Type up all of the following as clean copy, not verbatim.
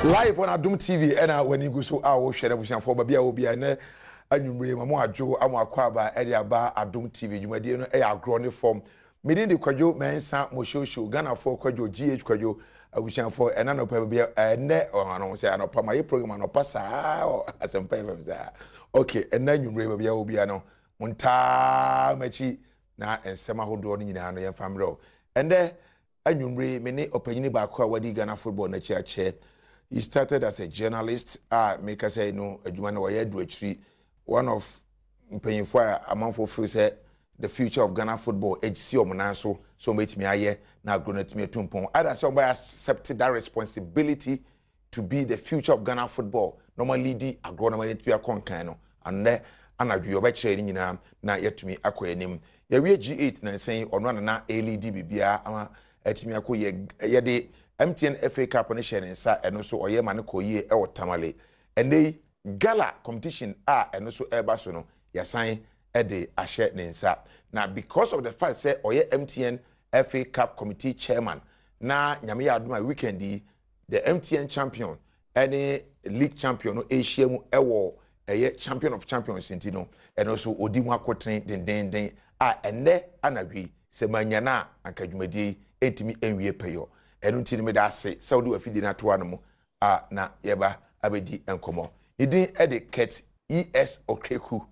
Live on Adom TV and when you go so our share of for Babia will be an annual Mamoajo, Amaquaba, Ediaba, Adom TV, you may dear Agoro form. Meeting the Quajo, Mensa, Mosho, Ghana for Quajo, GH Quajo, I wish for an annual paper, a net or I don't say, I know my program or passa or some papers there. Okay, and then you will be a no Monta Mechi na and Samaho Dorning in our family. And there, and you many opinion about Quawadi Ghana football in chair. He started as a journalist. Make us say no, a woman or a one of paying for a month for free said the future of Ghana football. HC Omonaso, so make me a year now going to me a tumpon. Other somebody accepted that responsibility to be the future of Ghana football. Normally, the Agoro to be a concano, and there, and I do your training in now yet to me a quenim. Yeah, we G8 and saying on one and now LED BBA, at me a quay, MTN FA Cup on the and also Oye Manoko ye or Tamale. And they gala competition and also Airbasono, Yasign Ede Ashet Nensa. Now, because of the fact say Oye MTN FA Cup committee chairman, now Nyamiya Adoma weekend the MTN champion, any league champion, Asian Ewo, a champion of champions, Sintino, and also Odimwa Quatrain, den, and there Anagui, Semanyana, and Kajumedi, 80 MWA payo. And until me that say, so do a feeding at one na yeba abedi and como. He didn't edit Ket ES Okreku,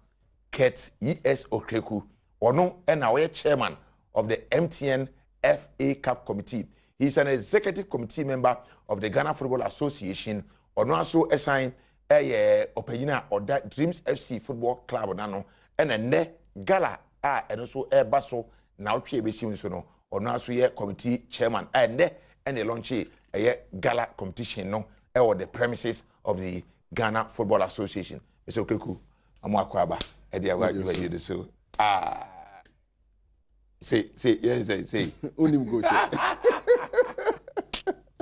Ket ES Okreku, or no, and our chairman of the MTN FA Cup Committee. He's an executive committee member of the Ghana Football Association, or no also assigned a opinion or that Dreams FC Football Club, nano, and a ne gala, and also a basso, now Chiebisi, or no also committee chairman, and and they launch a gala competition no or the premises of the Ghana Football Association. Mr. Okeku, I'm Wakwaba. Edia Wagyu here so. Say, yes, say. Unim go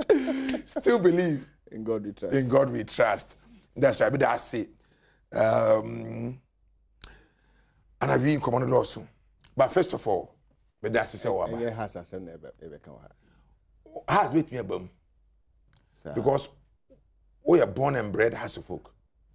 say. Still believe in God we trust. In God we trust. That's right. But that's it. And I've been commanded also. But first of all, but that's has with me a bum because we are born and bred Hasselfolk,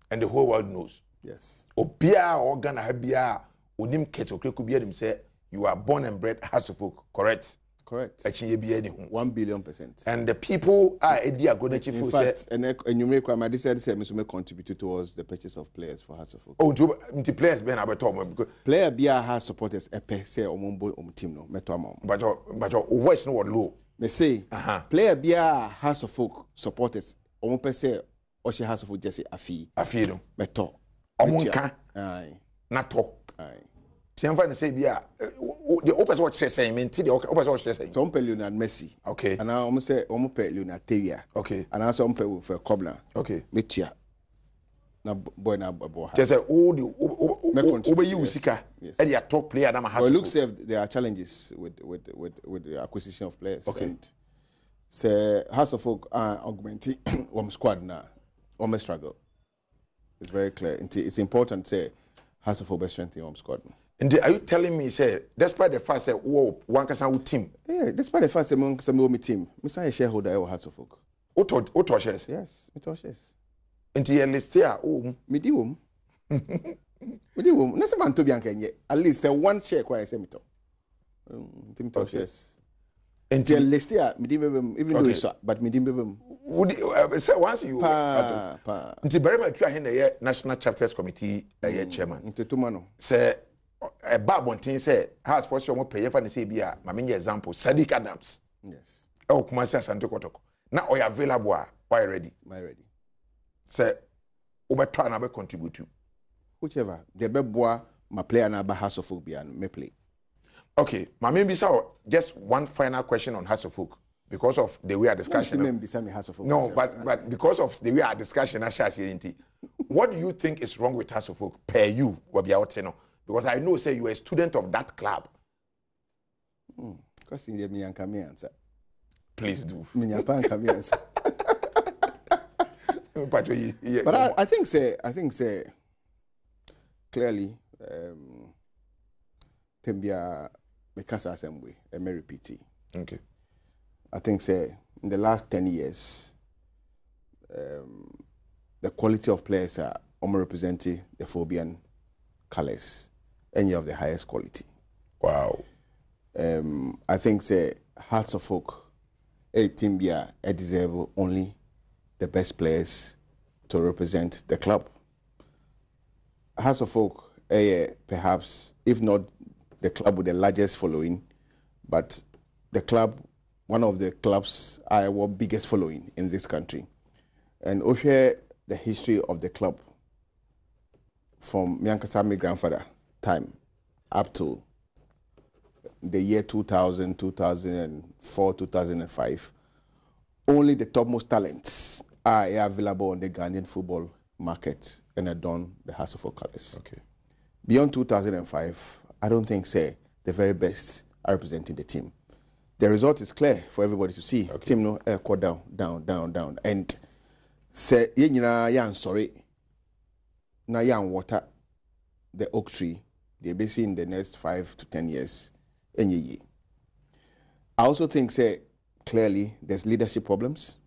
and the whole world knows. Yes. Obia or Ghana Habia, Udim Keto could be him say you are born and bred Hasselfolk, correct? Correct. 1 billion%. And the people are going to in fact, and you make my decided to contribute towards the purchase of players for Hasselfolk. Oh, to players being about because player Bia has supporters a per se or team no meto but your voice no low. Me say, player Bia has a folk supporters, or per se, or she has a folk just a fee. A fee, no. Meto. Omunka. Aye. Nato. Aye. Tiamfa say Bia, the opposite what she saying, mean, the opposite what she saying. Some pay Leonard Messi. Okay. And I almost say, pay Leonard Tevia. Okay. And I also pay for Kobler. Okay. Metia. Na boy na boy. Just say, all the over you, Sika. Yes. And your top player, Nama has. Well, look, say there are challenges with the acquisition of players. Okay. And say Hasselfolk are augmenting squad now. Almost struggle. It's very clear. It's important to say Hasselfolk best strengthening squad. And are you telling me, say, despite the fact that one can team? Yeah, despite the fact that some team, I'm a shareholder of Hasselfolk. What shares? Yes, me shares. Into your list here, me do. Nasa man to be ankenye. At least one share kwa ese mito. Team to shares. Into your list here, me dim even though it's but me dim would say once you pa. Into very much try the National Chapters Committee chairman. Into tumano. Say a babontin say has for sure more pay for the say bia. My main example, Sadiq Adams. Yes. Oh, Kumasi Asante Kotoko. Now we available. Why ready? My ready. Say, over try na be contribute to. Whichever. The be boy my player na ba Hasselfolk be and me play. Okay, my maybe so just one final question on Hasselfolk because of the way our discussion. No, but because of the way our discussion, what do you think is wrong with Hasselfolk per you? Because I know say you are a student of that club. Because in the answer. Please do. But I think say clearly Tembia Mekasa Assembly and may repeat. Okay. I think say in the last 10 years the quality of players are representing the Phobian colours, any of the highest quality. Wow. I think say Hearts of Oak, a team here, deserve only the best players to represent the club. Hearts of Oak, perhaps, if not the club with the largest following, but the club, one of the clubs our biggest following in this country. And also the history of the club from Miankasami grandfather time up to the year 2000, 2004, 2005, only the topmost talents are available on the Ghanaian football market and adorn the House of Oak colours. Okay. Beyond 2005, I don't think, say, the very best are representing the team. The result is clear for everybody to see. Okay. Team no down. And say, yan sorry, na yan water the oak tree. They'll be seeing the next 5 to 10 years. I also think, say, clearly there's leadership problems.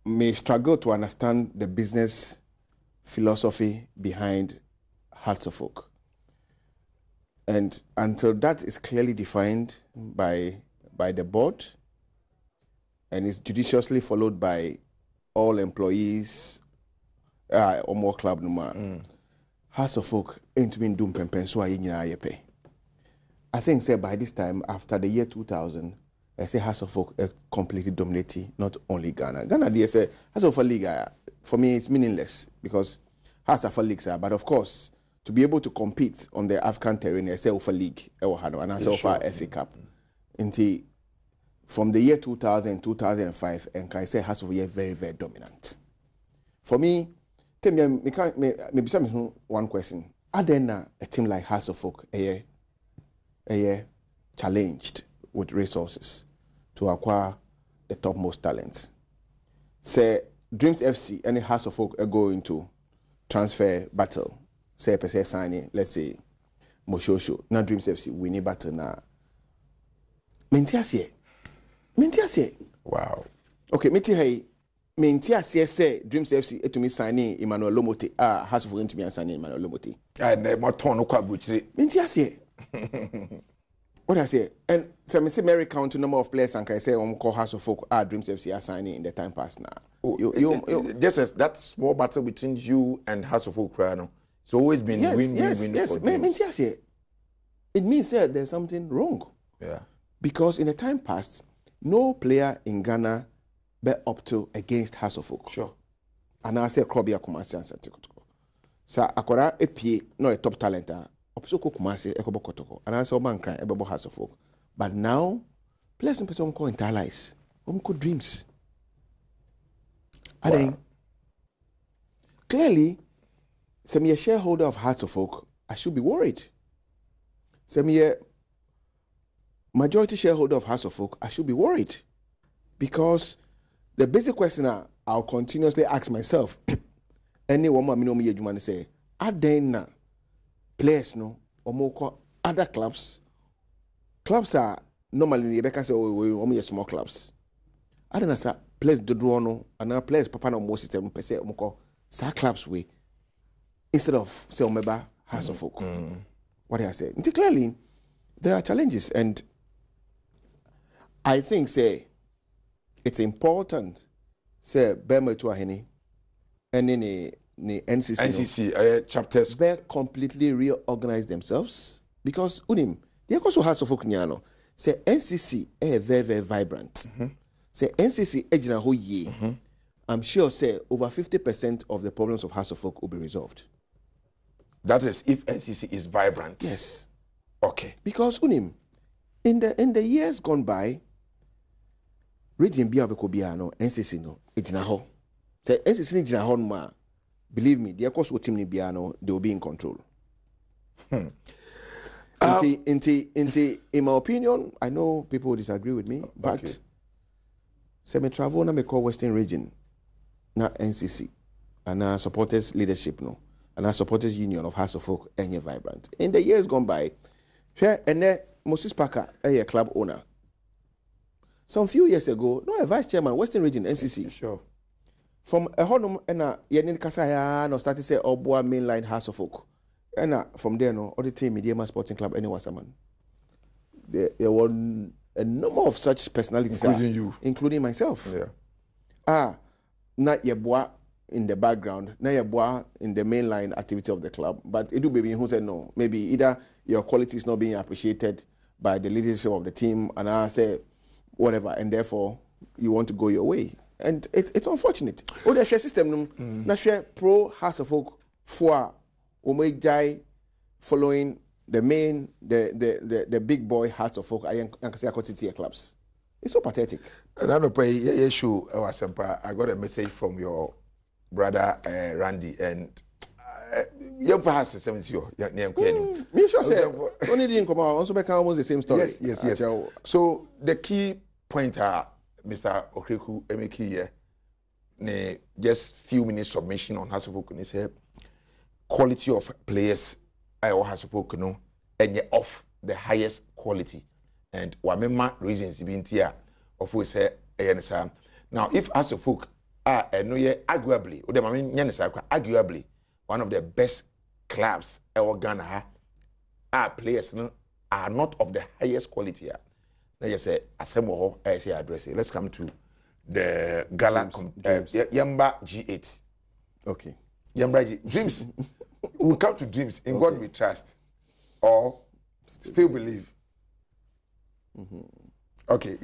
May struggle to understand the business philosophy behind Hearts of Oak. And until that is clearly defined by the board and is judiciously followed by all employees or more club number, Hearts of Oak ain't been doing pempen so I think say by this time after the year 2000, I say Hearts of Oak completely dominating not only Ghana. Ghana, they say Hearts of Oak league for me it's meaningless because Hearts of Oak leagues are, but of course to be able to compete on the African terrain, I say of a league, and I say of a FA Cup. Until from the year 2000, 2005, and I say Hearts of Oak very, very dominant. For me, tell me, maybe one question. Are there a team like Hearts of Oak challenged with resources to acquire the topmost talents? Say Dreams FC and Hearts of Oak are going to transfer battle. Say per se signing, let's say Moshosho. Now Dreams FC winning battle now. Mentiasie. Wow. Okay, Mentiasie say Dreams FC to me signing Emmanuel Lomote. Hearts of Oak to me signing Emmanuel Lomote. I never turn no quite butchery. Mentiasie. What I say, and so I say Mary count number of players and I say call House of Folk Dreams FC are signing in the time past now. Just as that small battle between you and House of Folk, it's always been win. Yes. It means that there's something wrong. Yeah. Because in the time past, no player in Ghana bet up to against House of Folk. Sure. And I say Krobia Kumasi and Santikotoko. So Akora EPA no a top talent. Opsoko Kumasi Ekobo Kotoko. And I say Obanka Ebobo House of Folk. But now, players in person call internalize. Call dreams. And then clearly, some a shareholder of Hearts of Oak, I should be worried. Some majority shareholder of Hearts of Oak, I should be worried. Because the basic question I'll continuously ask myself, any woman I know me say, are there players no or more other clubs? Clubs are normally they say we small clubs. I don't know sir, players do no and now players papa no more system per se sa clubs we instead of say Omeba House of Oak. What I say? Clearly there are challenges and I think say it's important say Bema to Ahene and any NCC chapters they completely reorganize themselves because unim they also House of Oak nyano say NCC very very vibrant. Say NCC ejina ho ye. I'm sure say over 50% of the problems of House of Oak will be resolved. That is if NCC is vibrant. Yes. Okay. Because unim in the years gone by, region bia bekobia no NCC no ejina ho. Say NCC ni ejina ho ma. Believe me, the course team ni bia no they will be in control. In my opinion, I know people will disagree with me, but okay. Say me travel na me call Western Region na NCC and our supporters leadership no and our supporters union of House of Oak any vibrant. In the years gone by, and Moses Parker a club owner. some few years ago, no, a vice chairman, Western Region, NCC. Sure. From a honum and a Yenin Kasaya, no, started to say, Oboa mainline House of Folk. And from there, no, all the team, Mediama Sporting Club, anyone, someone. There were a number of such personalities, including you, including myself. Yeah. Not Yeboah in the background, not Yeboah in the mainline activity of the club, but it do baby who said no. Maybe either your quality is not being appreciated by the leadership of the team, and I say whatever, and therefore you want to go your way, and it's unfortunate. Oh, the system, na share pro House of Folk for Omejai following the main, the big boy Hearts of Folk, I can say clubs. It's so pathetic. And I don't pay issue. I got a message from your brother Randy, and young has the same as you. Me sure say only didn't come out. Also, almost the same story. Yes. So the key point, Mr. Okreku Emeki here, ne just few minutes submission on House of Folk. He said quality of players. I House of Folk, no, and you're of the highest quality. And wamema reasons being here, of which say, now if House of Folk are arguably, arguably one of the best clubs in Ghana, our players are not of the highest quality. Now you say, assemble, I say address it. Let's come to the Gala Yamba G8. Okay. Yamba G Dreams. We'll come to dreams. In God we trust, or still believe. Okay,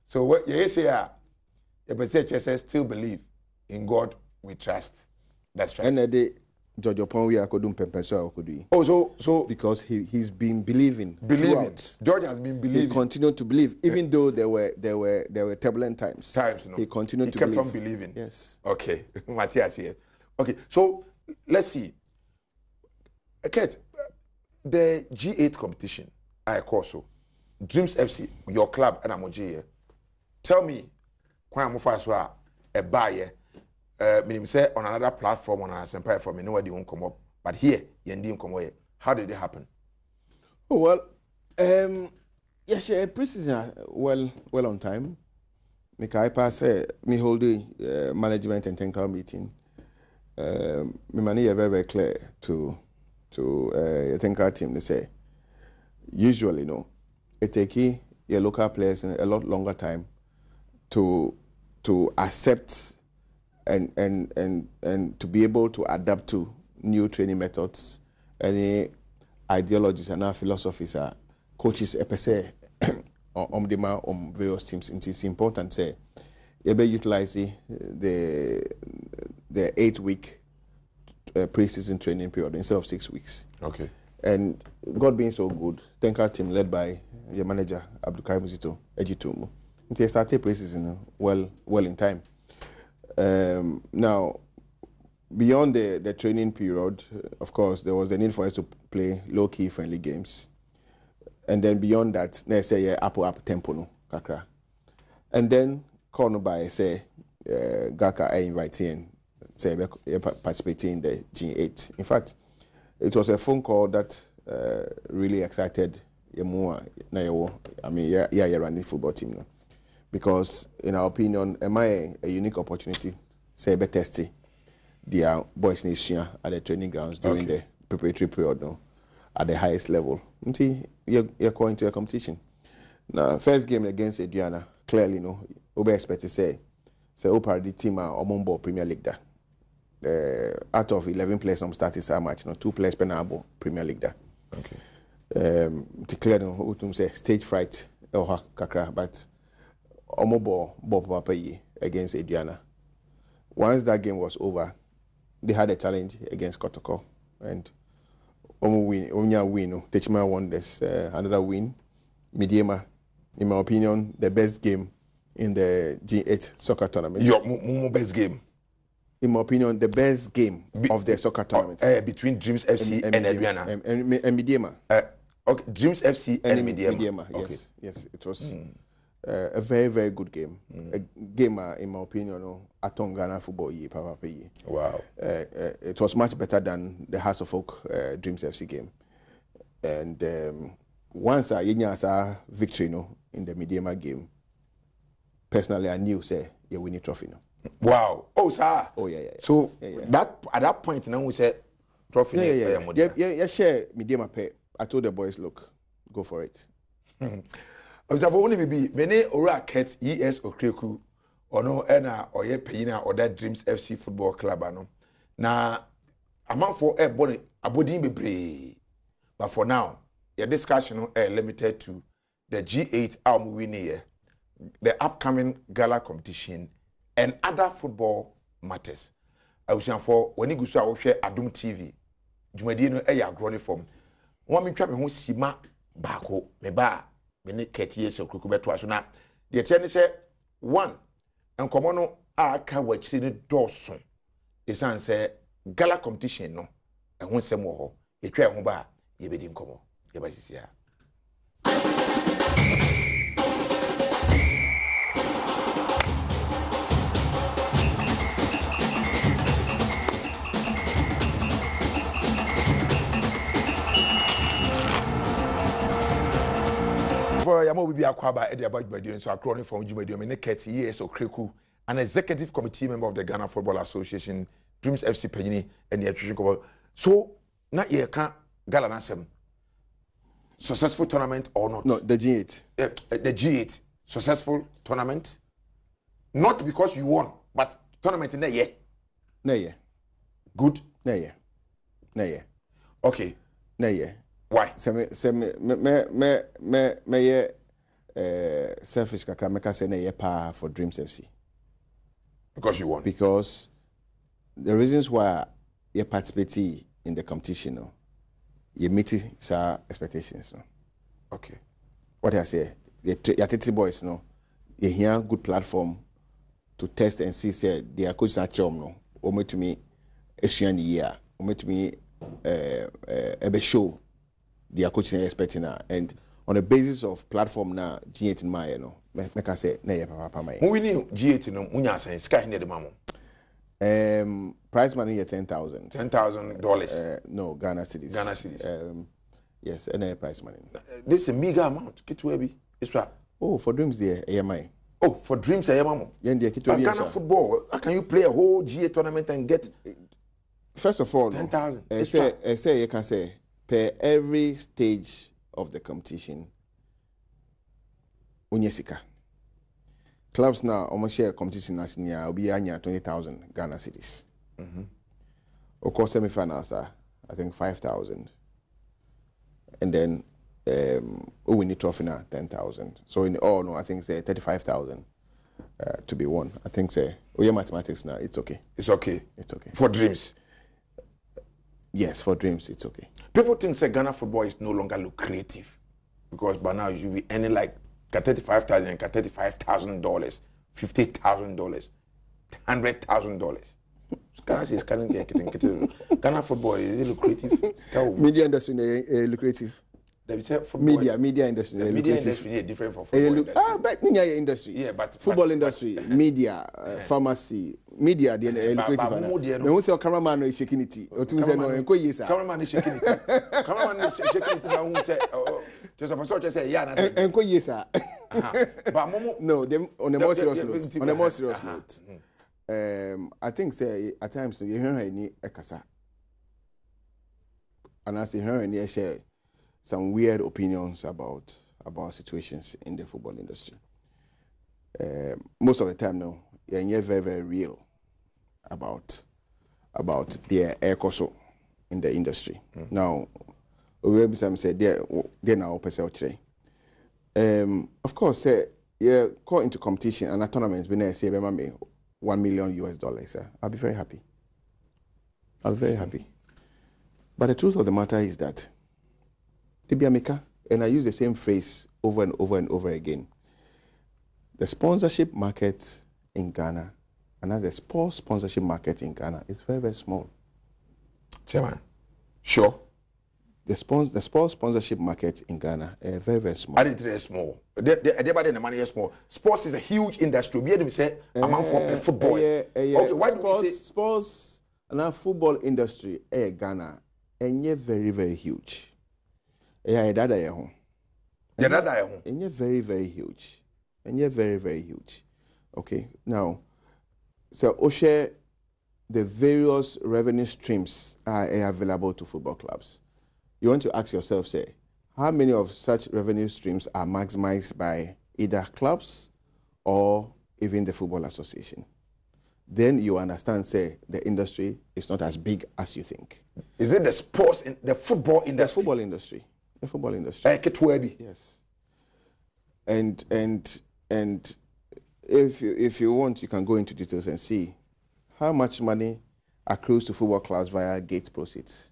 so what you say, you say still believe in God we trust. That's right. And the George Upon we are doing Pempeso could do. Oh, so because he's been believing. George has been believing. He continued to believe, even though there were turbulent times. No. He continued to kept believe. on believing. Yes. Okay, Matthias here. Okay, so let's see. Kate, the G8 competition, I call so. Dreams FC, your club, and I'm here. Tell me, when I'm a buyer, meaning say on another platform, on an Empire for me, nobody won't come up. But here, you didn't come away. How did it happen? Oh, well, yes, pre-season well on time. I pass me hold the management and technical meeting. My money is very, very clear to the technical team. They say usually, it takes your local players a lot longer time to accept and to be able to adapt to new training methods, any ideologies and our philosophies are coaches per se on various teams. It's important say you better utilize the 8-week pre-season training period instead of 6 weeks. Okay. And God being so good, thank our team led by your manager Abdulkarim Zito Ejitumu. They started pre-season well in time. Now, beyond the training period, of course, there was the need for us to play low-key friendly games. And then beyond that, let's say up tempo no kakra. And then called by say Gaka I invite in, say participating in the G8. In fact, it was a phone call that really excited Yemua Nayo. I mean, yeah, running football team now. Because in our opinion, am I a unique opportunity, say be testy their boys nation at the training grounds during the preparatory period no, at the highest level. Until you're going to a competition. Now, first game against Adriana, clearly no, we expect to say the team are on Premier League da. Out of 11 players on starting so much, 2 players per number Premier League da. Okay. To clear them, say stage fright or kakra, but ball against Adriana. Once that game was over, they had a challenge against Kotoko, and win. Techma won this another win. Midiema, in my opinion, the best game in the G8 soccer tournament. Your best game. In my opinion, the best game of the soccer tournament. Between Dreams FC and Adriana. And Midiema. Okay, Dreams FC and Midiema. Yes, it was a very, very good game. A game, in my opinion, Aton Ghana football year, Papa year. Wow. It was much better than the House of Folk Dreams FC game. And once I had a victory, in the Mediama game, personally, I knew, say, you win a trophy now. Wow. Oh, sir. Oh, yeah. So, that at that point, now we said, trophy. Yeah, share Mediama pay. I told the boys, look, go for it. Observe only be many ora ket ES Okreku or no ena or ye payina or that Dreams FC Football Club ano. Na amount for a body abodin bebre. But for now, your discussion limited to the G8 album winning year, the upcoming gala competition, and other football matters. I was for when you go to our share Adom TV, Jumadino Agoro form. One me trap me sima bako me ba me ne 30 years of kukubeto aso na the tell say one and komono aka wachiri ne doso esan say gala competition no ehun sem wo ho etwa ehun ba ye bedi nkomo ye ba sisia Yamo will be akwaba at the about so Agoro from Jumadio, me 30 years of Kreku, an executive committee member of the Ghana Football Association, Dreams FC Penny, and the Attrition. So, not ye can't Galanasem. Successful tournament or not? No, the G8. The G8. Successful tournament? Not because you won, but tournament in the year. No, yeah. Good? No, yeah. No, yeah. Okay. No, yeah. Why? Me selfish kakra me ka say na ye pa for Dreams FC. Because you won. Because the reasons why you participate in the competition, no, you meet sa expectations, no. Okay. What I say, your 30 boys, no, you hear good platform to test and see say their coach na chom no. O me to me esuan year, o me to me ebe show their coaching expecting her, and on the basis of platform now G8 in my me can say na ye papa my. When we knew G8 no munya say sky in the mamo. Prize money is $10,000. $10,000. No, Ghana cedis. Ghana cedis. Yes, and prize money. This is a meager amount. Kitwebi. It's right. Oh, for Dreams there, AMI. Oh, for Dreams, AMI. Ghana football. How can you play a whole G8 tournament and get? First of all, 10,000. I say you can say per every stage of the competition. Unyesika. Clubs now almost share competition as near will be 20,000 Ghana cedis. Of course, semi-finals are I think 5,000, and then we win the trophy now 10,000. So in all, no, I think say 35,000 to be won. I think say your mathematics now it's okay. It's okay. It's okay for Dreams. Yes, for Dreams it's okay. People think say Ghana football is no longer lucrative because by now you will be earning like $35,000, $35,000, $50,000, $100,000. Ghana is getting Ghana football is it lucrative? Media industry lucrative. Media industry. The media industry is different from football industry. But media industry. Yeah, but football industry, media, pharmacy, media the lucrative. When we say cameraman is shaking it, or to say no, cameraman is shaking it. Cameraman is shaking it. Now we say, just a person just say, yeah, and yes, sir. But no, on a more serious note. On a more serious note, I think say at times you hear any ekasa, and I see her and share some weird opinions about situations in the football industry. Most of the time now, you're very, very real about their air coso in the industry. Now, we will say they're now today. Of course, yeah, call into competition and a tournament when I say $1 million, I'll be very happy. I'll be very happy. But the truth of the matter is that and I use the same phrase over and over and over again. The sponsorship market in Ghana, and the sports sponsorship market in Ghana is very, very small. Chairman, sure. The sports sponsorship market in Ghana is very, very small. I didn't say small. Everybody in the money is small. Sports is a huge industry. We had to say amount for football. Okay, why do we say sports and our football industry in Ghana is very, very huge. And And you're very, very huge. And you're very, very huge. Okay. Now, so Oshe, the various revenue streams are available to football clubs. You want to ask yourself, say, how many of such revenue streams are maximized by either clubs or even the Football Association? Then you understand, say, the industry is not as big as you think. Is it the sports, the football industry? The football industry. The football industry. Yes. And if you want, you can go into details and see how much money accrues to football clubs via gate proceeds.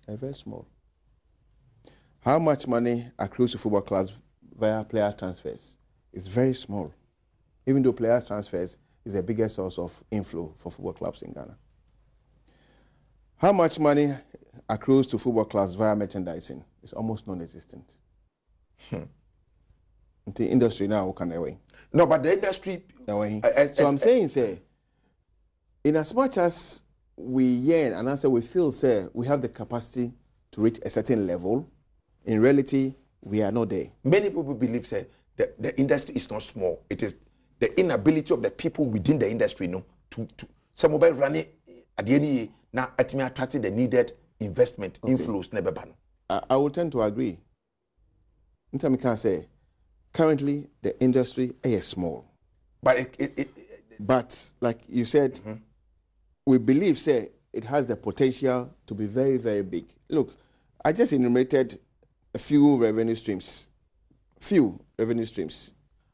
They're very small. How much money accrues to football clubs via player transfers? It's very small. Even though player transfers is the biggest source of inflow for football clubs in Ghana. How much money accrues to football clubs via merchandising? It's almost non-existent. The industry now can away. No, but the industry. So I'm saying, say, in as much as we yearn and answer we feel, say, we have the capacity to reach a certain level, in reality, we are not there. Many people believe, say, the industry is not small. It is the inability of the people within the industry, to some mobile running at the end now attracting the needed investment inflows. Never ban. I would tend to agree. I can say, currently the industry is small, but but like you said, we believe, say, it has the potential to be very, very big. Look, I just enumerated a few revenue streams.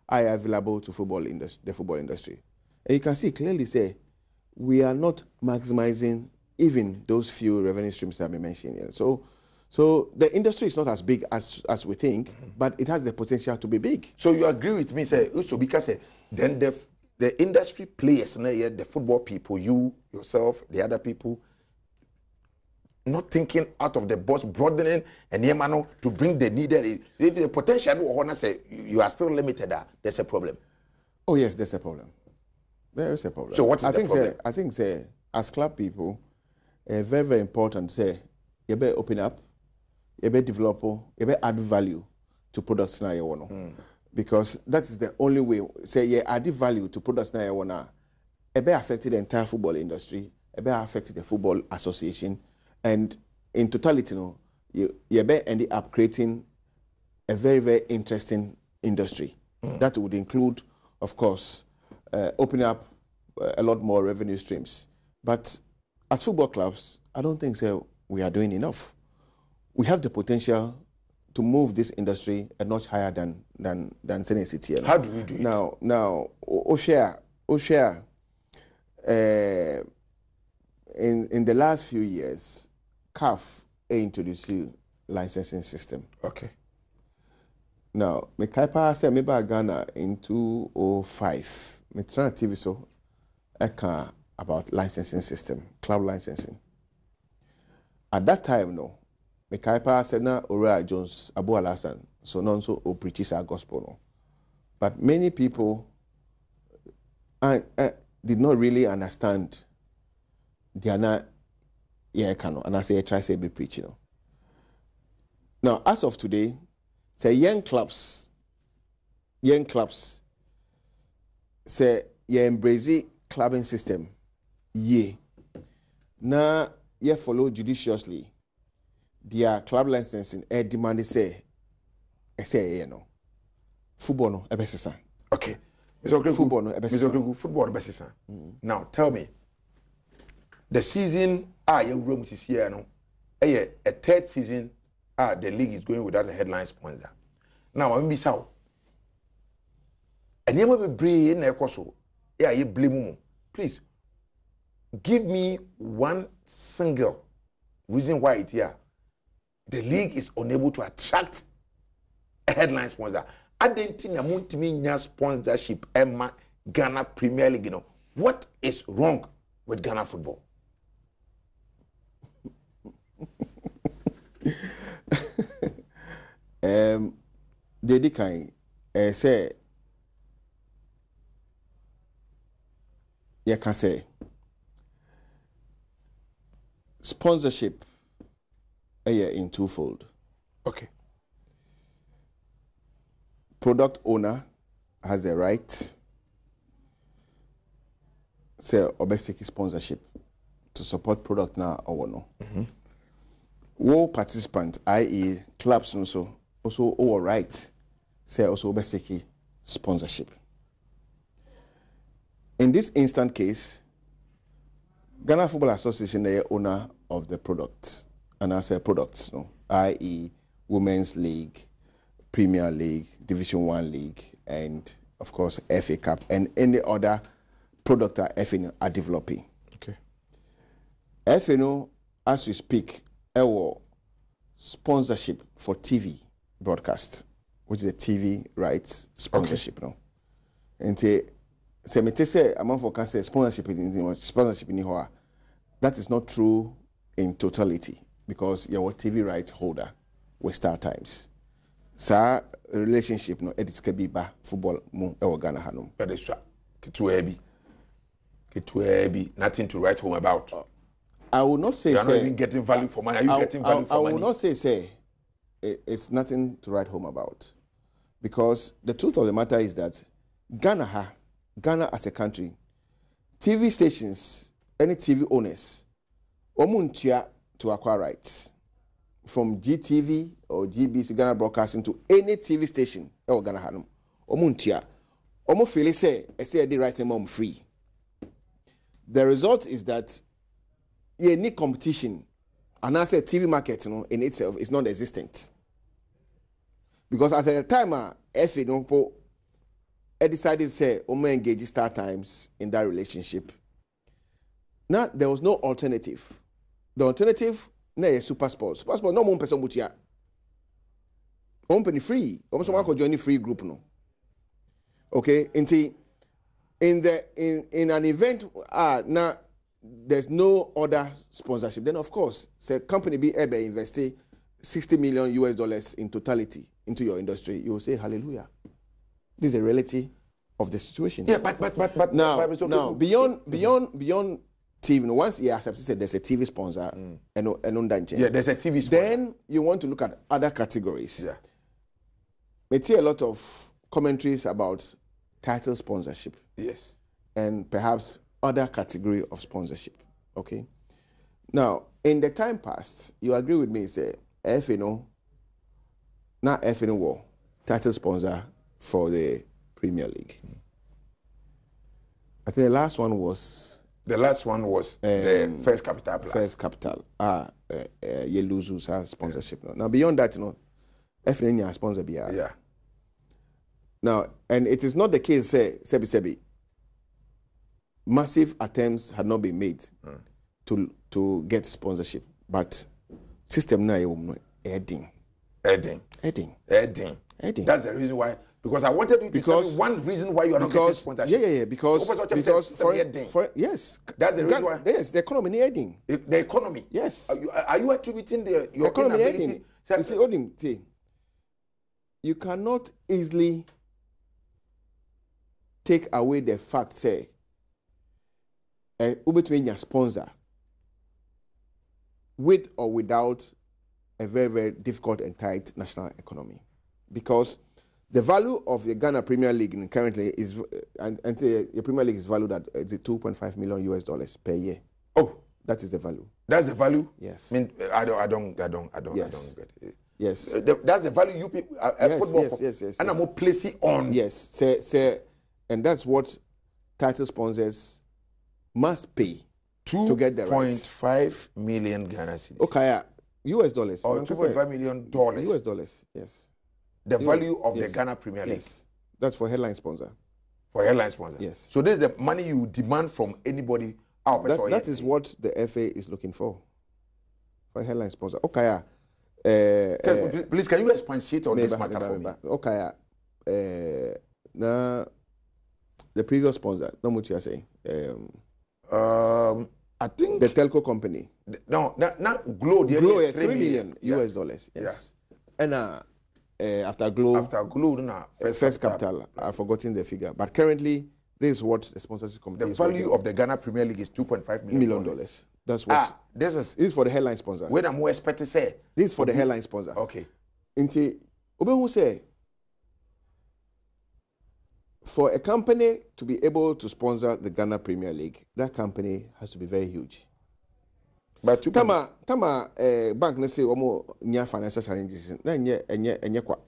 Are available to the football industry. And you can see clearly, say, we are not maximizing even those few revenue streams that I've been mentioning here. So the industry is not as big as we think, but it has the potential to be big. So you agree with me, say, also because then the industry players, the football people, you, yourself, the other people, not thinking out of the box, broadening and to bring the needed. If the potential, say you are still limited, there's a problem. Oh yes, there's a problem. There is a problem. So what is the problem? I think, as club people, very, very important, say, you better open up, you better develop, you better add value to products now you want. Because that is the only way, say, you add value to products now you want. It better affect the entire football industry, it better affect the football association, and in totality, you better end up creating a very, very interesting industry. That would include, of course, opening up a lot more revenue streams. But as football clubs, I don't think so we are doing enough. We have the potential to move this industry a notch higher than Senate City. How do we do it? Now, Oshare, in the last few years, CAF introduced a licensing system. Okay. Now, me kaipa say me ba Ghana in 2005. Me try TV so about licensing system, club licensing. At that time, no, me kaipa said na Ora Jones, Abu Alasan, so non so o preaches our gospel. No. But many people did not really understand Ghana. Yeah, and I say I try to be preaching. Now, as of today, say young clubs, say you embrace clubbing system, now you follow judiciously their club licensing. Demand say football no ebesisa. Okay, football no ebesisa. Football ebesisa. Now tell me, the season your room is here no, a third season the league is going without a headline sponsor. Now I'm be so. And you may be brave na ekoso. You blame. Please give me one single reason why it here. The league is unable to attract a headline sponsor. I didn't think a sponsorship Emma Ghana Premier League. What is wrong with Ghana football? They kind say you can say sponsorship in twofold. Okay. product owner has the right, say, obesity sponsorship to support product now or no. All participants, i.e., clubs also all right, say also obesity sponsorship. In this instant case, Ghana Football Association, they are owner of the products, and I say products, no, i.e., Women's League, Premier League, Division 1 League, and of course FA Cup, and any other product that FA are developing. Okay. FA, as we speak, our sponsorship for TV broadcast, which is a TV rights sponsorship, no. And say me say among for can say sponsorship in here. That is not true in totality because you're a TV rights holder with Star Times. Sa relationship no edit can be ba football mu e Ghana hanum. That is Ketue nothing to write home about. I will not say you are not even getting value for money. Are you getting value for money? I will not say it's nothing to write home about. Because the truth of the matter is that Ghana as a country, TV stations, any TV owners, omuntia to acquire rights. From GTV or GBC Ghana Broadcasting to any TV station, Ghana hanum, omuntia. Omo feel say the right amount free. The result is that you need competition, and I say TV market, in itself is not existent. Because at the time, FA decided to say, engage Star Times in that relationship. Now, there was no alternative. The alternative, is Super Sports. Super Sports, no one person mutia. Company free. Almost one could join the free group, no. Okay, in an event, now there's no other sponsorship. Then, of course, say company be able to invest $60 million in totality into your industry. You will say, hallelujah. This is the reality of the situation. Yeah, but now beyond TV, once you accept it, there's a TV sponsor, yeah, there's a TV sponsor. Then you want to look at other categories. Yeah. We see a lot of commentaries about title sponsorship. Yes. And perhaps other category of sponsorship. Okay. Now, in the time past, you agree with me, say, FNO, not FNO war, title sponsor for the Premier League. I think the last one was the First Capital Plus. First Capital. Yeluzu's sponsorship. Yeah. Now, beyond that, FNO has sponsor BR. Yeah. Now, and it is not the case, say, Sebi. Massive attempts had not been made to get sponsorship, but system now adding. That's the reason why. Because I wanted you to tell me one reason why you are not getting sponsorship. Yeah. Because yes, that's the reason why. Yes, the economy adding. The economy. Yes. Are you attributing your economy inability? adding? You see, Odin, you cannot easily take away the fact, say, between your sponsor with or without a very, very difficult and tight national economy. Because the value of the Ghana Premier League currently is, and the Premier League is valued at $2.5 million per year. Oh, that is the value. That's the value? Yes. I mean, I don't Yes. get it. Yes. That's the value you people, football. Yes. And I'm more placing on. Yes. Say, and that's what title sponsors must pay to get the rights. 2.5 million Ghana cedis. Okay, US dollars. Or $2.5 million. US dollars, yes. The value of the Ghana Premier League. Yes. That's for headline sponsor. For headline sponsor. Yes. So this is the money you demand from anybody. That is what the FA is looking for a headline sponsor. Okay. Please, can you expatiate on this matter for me? Okay. Now, the previous sponsor, not what you are saying. I think the telco company. Not Glo. Glo, 3 million US dollars. Yes. Yeah. And after Glo, First Capital, I've forgotten the figure. But currently, this is what the sponsorship committee is. The value of the Ghana Premier League is $2.5 million. That's what. This is for the headline sponsor. When I'm more expected to say. This is for the headline sponsor. Okay. Inti, Obe who say, for a company to be able to sponsor the Ghana Premier League, that company has to be very huge. But Tama bank na say omo nya financial challenges. Na enye kwa.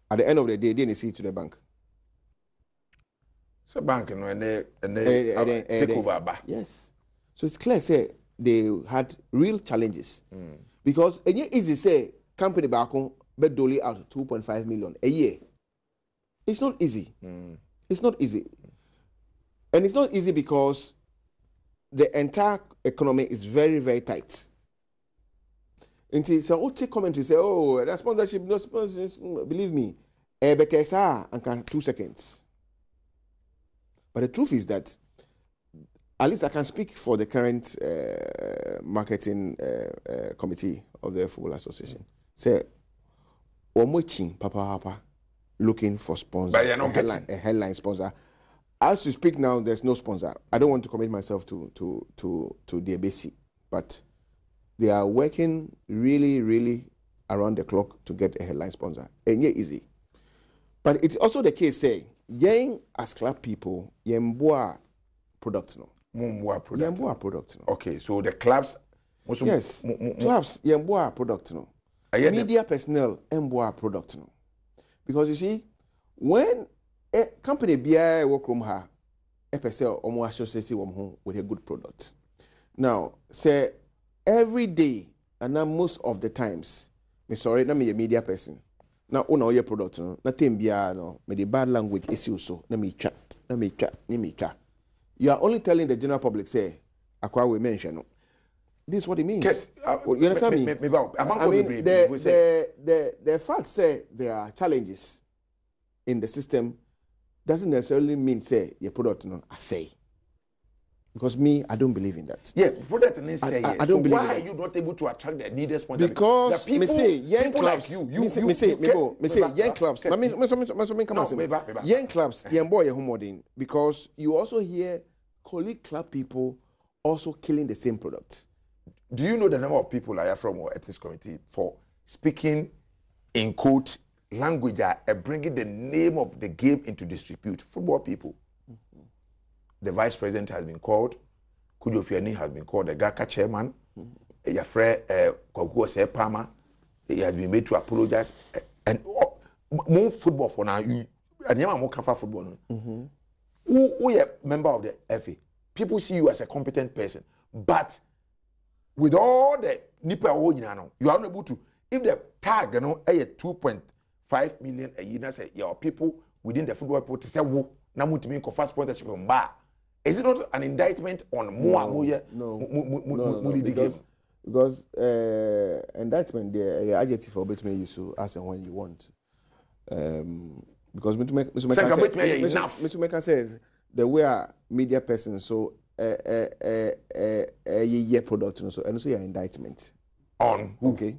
At the end of the day, they see to the bank. So bank no and they take over. Yes. So it's clear say they had real challenges. Because enye easy say company back on be dolly out 2.5 million a year. It's not easy. It's not easy. And it's not easy because the entire economy is very, very tight. And it's a take comment to say, oh, that sponsorship, no sponsorship, believe me, but and 2 seconds. But the truth is that, at least I can speak for the current marketing committee of the Football Association. Say, papa, looking for sponsor, but you're not a headline sponsor. As you speak now, there's no sponsor. I don't want to commit myself to the ABC, but they are working really, really around the clock to get a headline sponsor. And yeah, easy. But it's also the case, say, yang as club people, yemboa product no. Yemboa product no. Okay, so the clubs. Yes, clubs yemboa product no. Media personnel yemboa product no. Because you see, when a company BI work from her, a person almost associated with a good product. Now, say every day, and now most of the times, me sorry, na me a media person. Now, una your product, no, nothing BI no, me the bad language is so. Na me chat. You are only telling the general public, say, akwa we mention no. This is what it means. You understand me? I mean, the fact say there are challenges in the system doesn't necessarily mean say your product no I say. Because me, I don't believe in that. Yeah, product and say yes. I don't believe why in that. Are you not able to attract the needed sponsors? Because me say young clubs, young clubs. Young clubs, young boy modern. Because you also hear colleague club people also killing the same product. Do you know the number of people I have from our ethics committee for speaking in quote language bringing the name of the game into disrepute? Football people. The vice president has been called. Kujo Fiani has been called. The GACA chairman. Yafre Kwaku Sepama. He has been made to apologize. And more football for now. And you more kafa football. Who are member of the FA? People see you as a competent person, but with all the nipa you are not able to. If the tag, 2.5 million a year, say your people within the football people to say, "Wo, na muti me first sponsorship from bar." Is it not an indictment on because indictment the adjective for bit me use as and when you want. Because Mr. Meka says the way a media person so a year product so and so your indictment on who? Okay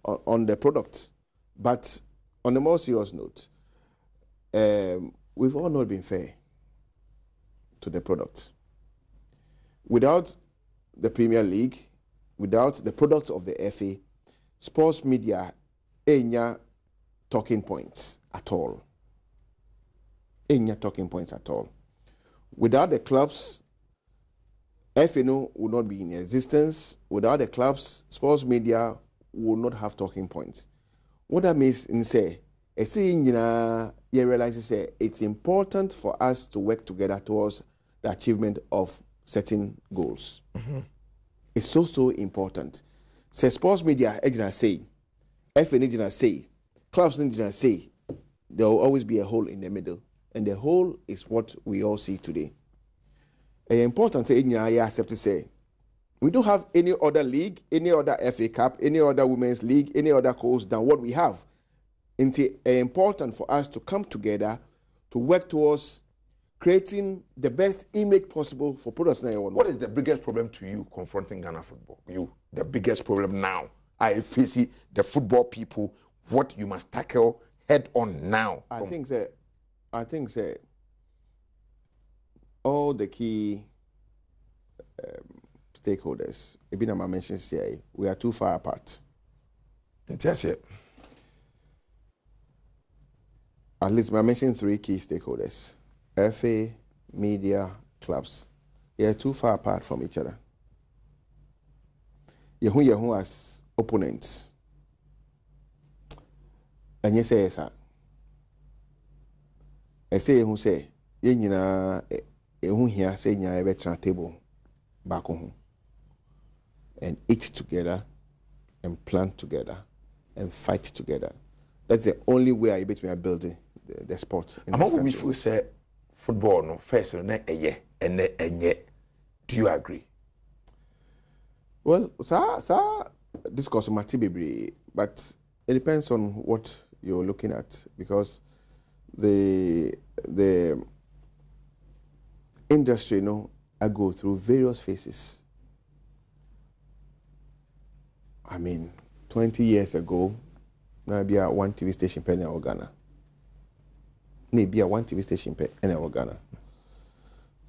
on the product, but on a more serious note, we've all not been fair to the product. Without the Premier League, without the products of the FA, sports media ain't talking points at all. Ain't talking points at all. Without the clubs, FNO would not be in existence. Without the clubs, sports media will not have talking points. What that means in say, you realize it's important for us to work together towards the achievement of certain goals. It's so important. Say sports media say, FNO say, clubs say, there will always be a hole in the middle. And the whole is what we all see today. It's important to accept to say, we don't have any other league, any other FA Cup, any other women's league, any other course than what we have. It's important for us to come together to work towards creating the best image possible for products. What is the biggest problem to you confronting Ghana football? The biggest problem now. I face the football people, what you must tackle head on now. I think all the key stakeholders, even I mentioned here, we are too far apart. Yes, yeah. At least I mentioned 3 key stakeholders: FA, media, clubs. They are too far apart from each other. Yehu as opponents. And you say, sir, I say, who say, Yenina, who here say, ya veteran table back home and eat together and plan together and fight together. That's the only way I bet me building the sport. Among we feel say football no first no a year and a do you agree? Well, sir, discuss Matibebre, but it depends on what you're looking at, because the industry, you know, I go through various phases. I mean, 20 years ago, maybe a one TV station pen in Ghana. Maybe a one TV station pen in Ghana.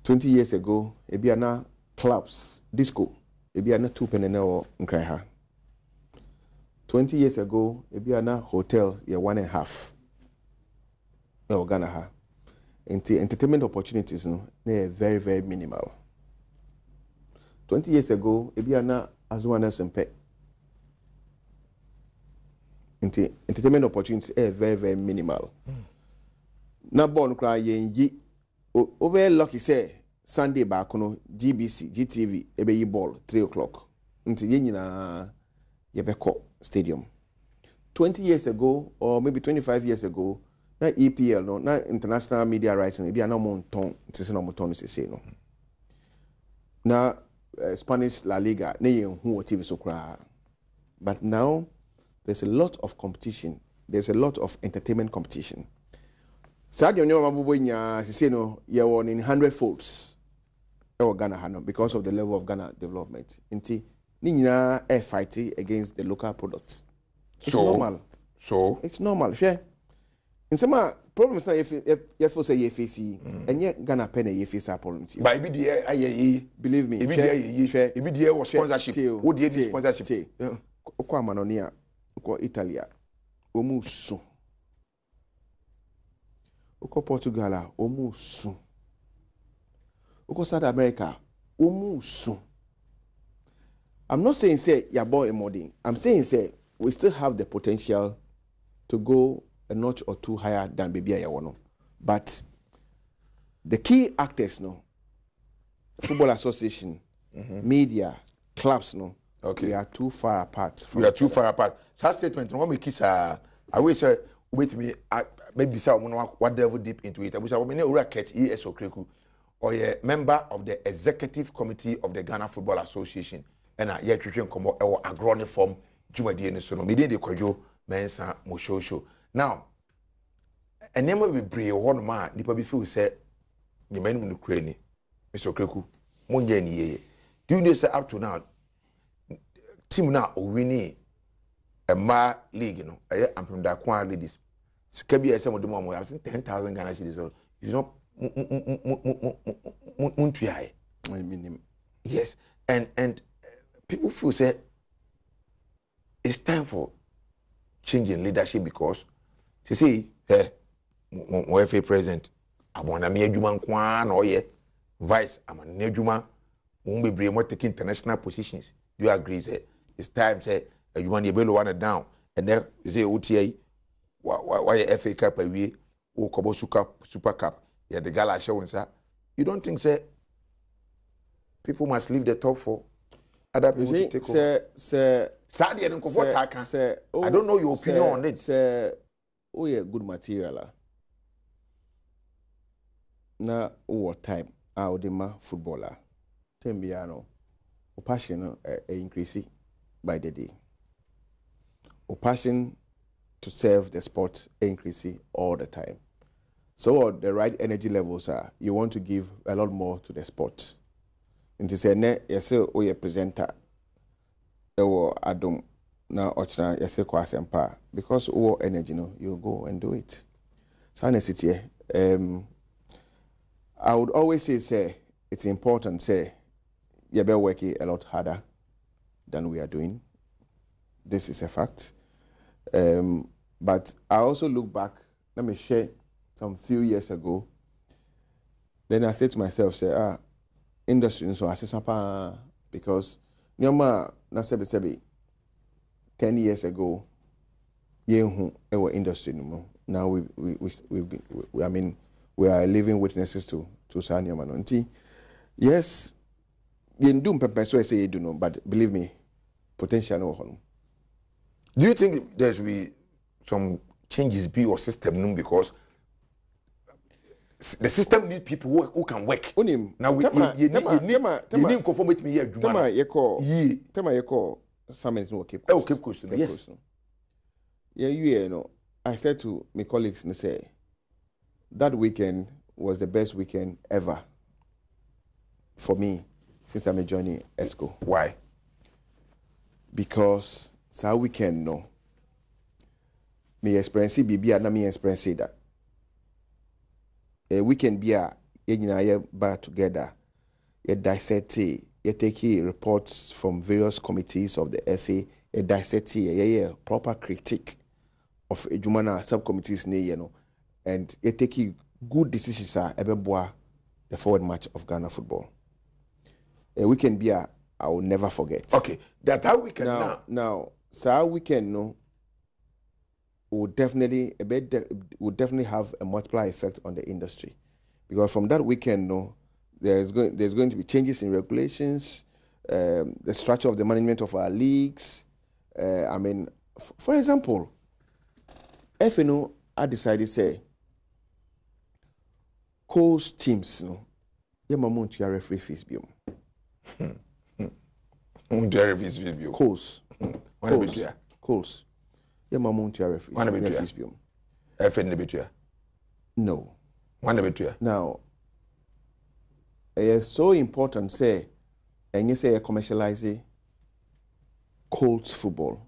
20 years ago, maybe a na clubs, disco, maybe a na 2 pen in Nkreha. 20 years ago, maybe a na hotel, yeah, 1.5 in Ghana. And the entertainment opportunities, no, they are very, very minimal. 20 years ago, maybe a na Azuana Sempe. Entertainment opportunities are very, very minimal. Na born cry ye over lucky say Sunday back on GBC, GTV, ebe yi ball 3 o'clock. Nti yenyina yebeko stadium. 20 years ago, or maybe 25 years ago, na EPL no, na international media rights no, ebi ana mo nton, nti se na mo ton se no. Na Spanish La Liga, na ye hu TV so kra. But now there's a lot of competition. There's a lot of entertainment competition. Sadio nyo mabubo nya sise no ye won in 100 folds. Ghana hano because of the level of Ghana development. Inti ni nyina air fighting against the local products. It's normal. So it's normal. Share. In some problems na you feel say you face and yet Ghana pen you face problems. By be the aye believe me. Share. Be the was sponsorship. Who did the sponsorship? Okwa manonia. Okwa Italia. Omusu. Okwa Portugal. Omusu. Okwa South America. Omusu. I'm not saying say you're born a modern. I'm saying say we still have the potential to go a notch or 2 higher than Baby Ayawano. But the key actors, no, Football Association, media, clubs, no, okay, we are too far apart. We are too far apart. That statement, no me kiss I always say, wait me, maybe say what devil deep into it. I wish I was a racket ESO Kreku, or a member of the executive committee of the Ghana Football Association, and a year Christian Como or Agoro form Juma Sono, Midi de Kwajo, Mensa, Moshosho. Now, and never be brave one man, Nipa before say, the men will Ukraine, Mr. Kreku, Munjani. Do you know say up to now? Team now winning a ma league, you know, I'm from the Kwan ladies. Skabi as some of the more, I've seen 10,000 Ghana citizens. It's not yes, and people feel say it's time for changing leadership because you see, mo FA president, I'm on a mere Juman Kwan or yet vice, I'm a new Juma, won't be brave more taking international positions. Do you agree? Say it's time, say you want your belly one down, and then you say OTA, why FA Cup a way, or Kobo Super Cup, yeah, the gala showing, sir. You don't think, say, people must leave the top 4? Other people to take over. Sadly, I don't know your opinion on it. Say, oh yeah, good material. Na what time? Audema footballer. Tembiano. O passion increasing by the day. O passion to serve the sport increasing all the time. So the right energy levels are, you want to give a lot more to the sport. And to say, yes, oh, you presenter, or Adom, now, Ochna, yes, Kwasempa, because all energy, no, you go and do it. So, I would always say, it's important, say, you're better working a lot harder than we are doing. This is a fact. But I also look back, let me share some few years ago. Then I said to myself, say, industry so asisapa because nyoma na sebi 10 years ago, yehu ewa industry no more. Now I mean we are living witnesses to Sanyoma no. Yes, you do pepper so I say you do know, but believe me, potential no. Do you think there should be some changes be or system because the system need people who can work. Now we you need conform with me here. Tema you call summons no Cape Coast. Oh, Cape Coast. Yes. Yeah, you know. I said to my colleagues and say that weekend was the best weekend ever for me since I'm joining ESCO. Why? Because it's our weekend no. Me experience BB and me experience that. We can be a bar together. You dissect, you take reports from various committees of the FA, you dissect, proper critique of Jumana subcommittees, and you take good decisions about the forward match of Ghana football. We can be I will never forget. Okay, that's how we can now. So we can know. Would definitely have a multiplier effect on the industry, because from that weekend, there's going to be changes in regulations, the structure of the management of our leagues. I mean, for example, FNO I decided say, coast teams, you must to referee fees biom. Coast. Yeah, my mom to referee. One of it. FN no. One of it. Now, it's so important, say, and you say commercialize Colts football.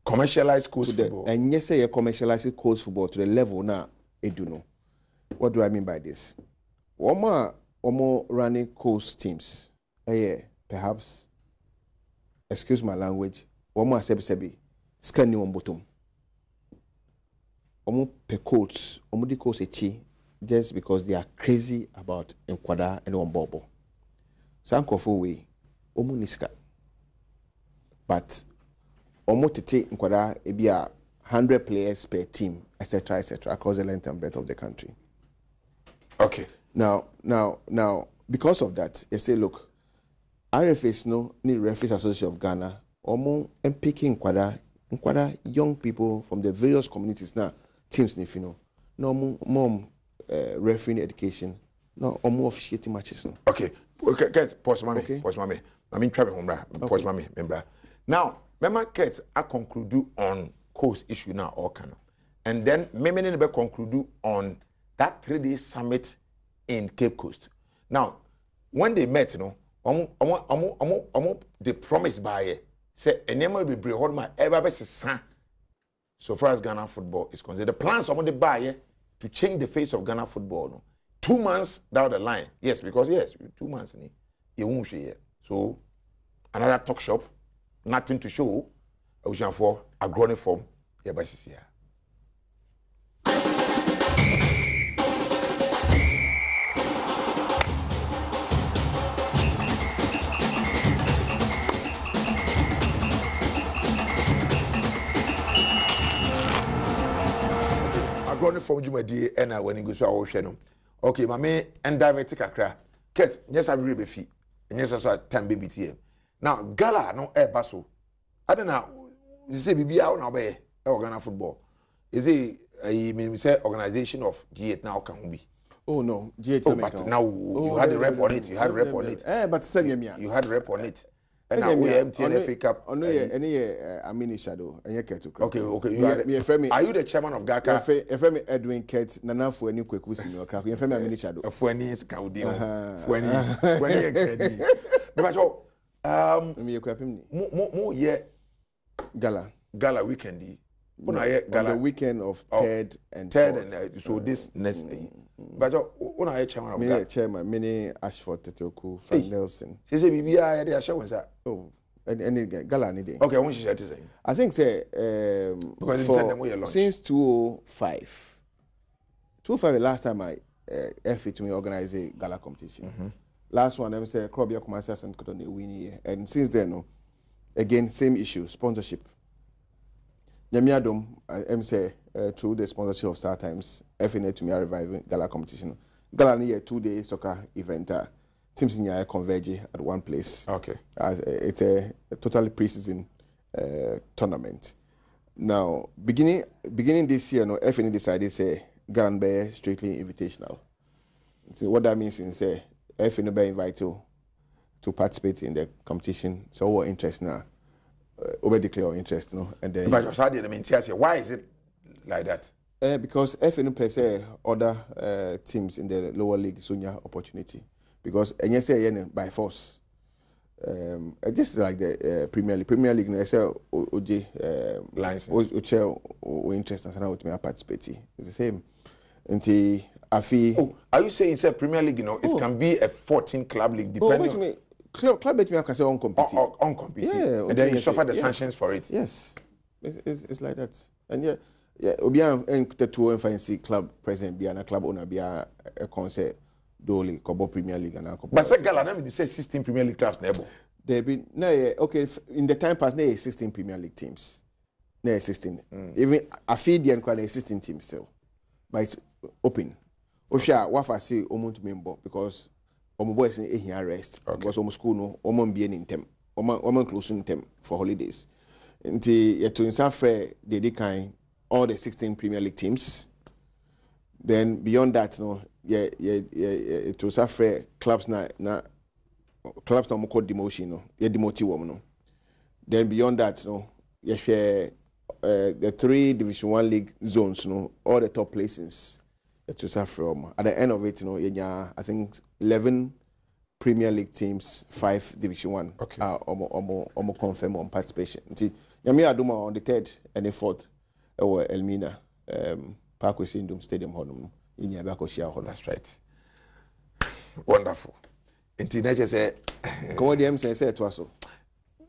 Commercialize Colts football. And you say commercialize Colts football to the level now, I do know. What do I mean by this? One more running Colts teams. Perhaps, excuse my language, one more sebi. Scanning on bottom. Omo pe coats, omo di coats echi, just because they are crazy about Nkwada and Wambobo. Sankofo way, omo niska. But omo tete Nkwada ebia 100 players per team, etc., across the length and breadth of the country. Okay. Now, because of that, they say, look, RFS need Referees Association of Ghana, omo picking Nkwada young people from the various communities now, teams no more refereeing education, no more officiating matches. Okay, pause mommy. I mean, travel home, pause mommy, remember. Now, remember, Kate, I conclude on coast issue now, or can, and then maybe never conclude on that 3-day summit in Cape Coast. Now, when they met, they promised by say enema will be bring my ever best son. So far as Ghana football is concerned, the plans of the buyer to change the face of Ghana football. 2 months down the line, yes, because 2 months you won't see it. So another talk shop, nothing to show. We shall for Agoro form. Yeah, but here. Agoro form Jumadi and when you go to our channel. Okay, my man and divert kakra. Ket, yes, I will be fee. And yes, I 10 baby TM. Now, Gala no air basso. I don't know. You say BB out now by Ghana football. Is it a organization of G8 now can be? Oh no, G8. Oh, but now you had a rep on it. You had a rep on it. But still, you had a rep on it. And now we MTN FA Cup. Any shadow. Okay. Are you the chairman of GACA? If I'm Edwin Kate, Nana for any quick whistle, you're cracking. If I'm a mini shadow. For any is Caudio. More Gala weekend. On the weekend of third and so this next day. But when I chairman of GACA. Chairman, many Ashford Tetoku, Frank Nelson. She said, BBI, they are showing that. Oh, any Gala any day. Okay, I want you to say. I think, say, since 2005. 2-5 last time I FA to me organize a gala competition. Last one, I'm say Krobia Commercial and Cotton win, and since then, no, again same issue, sponsorship. Adom, I'm say through the sponsorship of Star Times, FA to me reviving gala competition. Gala ni a 2-day soccer event. Teams in converge at one place. Okay. It's a totally pre-season tournament. Now, beginning this year, no, FA decided say Gala be strictly invitational. So what that means is say FA no be invited to participate in the competition. So what interest now? Over declare interest, no, and then. But why is it like that? Because FA no per se other teams in the lower league soon opportunity. Because and you say by force, just like the Premier League. Premier League, I say OJ license, interest and how to participate. It's the same. Until I feel. Oh, are you saying say Premier League? You know, it can be a 14 club league depending. Club can say uncompetitive. Uncompetitive. And then you suffer the sanctions for it. Yes, it's like that. And yeah. Obian and the 2 and fancy club president be a club owner be a concert. Dole Kobo Premier League and Kobo. But Gala, you say 16 Premier League clubs never. There been okay in the time past there 16 Premier League teams. There 16. Even a feed and quite 16 teams still. But it's open. Osha wafa say omuntu member because boys in here rest because school no omo be in them. Omo close in them for holidays. Until you to insafre they kind all the 16 Premier League teams. Then beyond that, no, it was after clubs na clubs na called demotion, no, demoted woman, no. Then beyond that, no, share the 3 Division 1 league zones, no, all the top places. It was from at the end of it, I think 11 Premier League teams, 5 Division 1. Okay. Almost confirm on participation. Adom on the 3rd and the 4th, Elmina. Parkway Syndrome Stadium Honum in Yabako. That's right. Wonderful. Inti say go the MC say to us.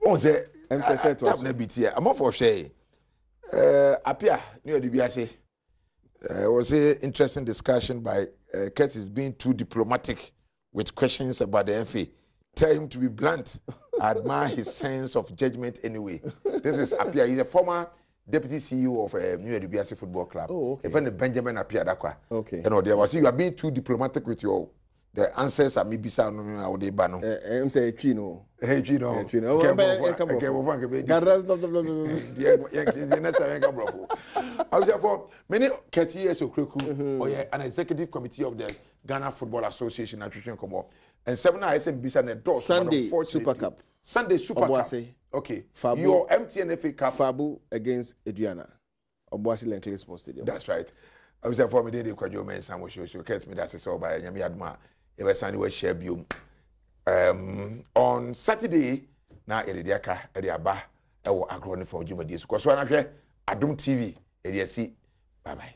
On say MC say to us. I'm off for share. Apia near the BSA. Was a interesting discussion by Curtis being too diplomatic with questions about the FA. Tell him to be blunt. I admire his sense of judgment anyway. This is Apia. He's a former Deputy CEO of New Edubiasi Football Club. Oh, okay. Even Benjamin Apiadakwa. Okay. You know, there was you are being too diplomatic with the answers. And maybe some no the bano. I'm saying Chino. Hey Chino. I was for many 30 years of Kreku. Oh yeah, an executive committee of the Ghana Football Association Nutrition Committee. And 7 ISM and the Sunday Super Cup. Sunday Super Cup. Okay. Fabu, your MTNFA Cup. Fabu against Adriana. Obuasi Lenkley Sports Stadium. That's right. I was for me the Kwajo men Samuel show. Catch me that's so by Nyami Adma. Ever Sunday was share biom. On Saturday, na Ediaka Ediaba ewo Agoro for Jumadi. So so na hwe Adom TV. Bye bye.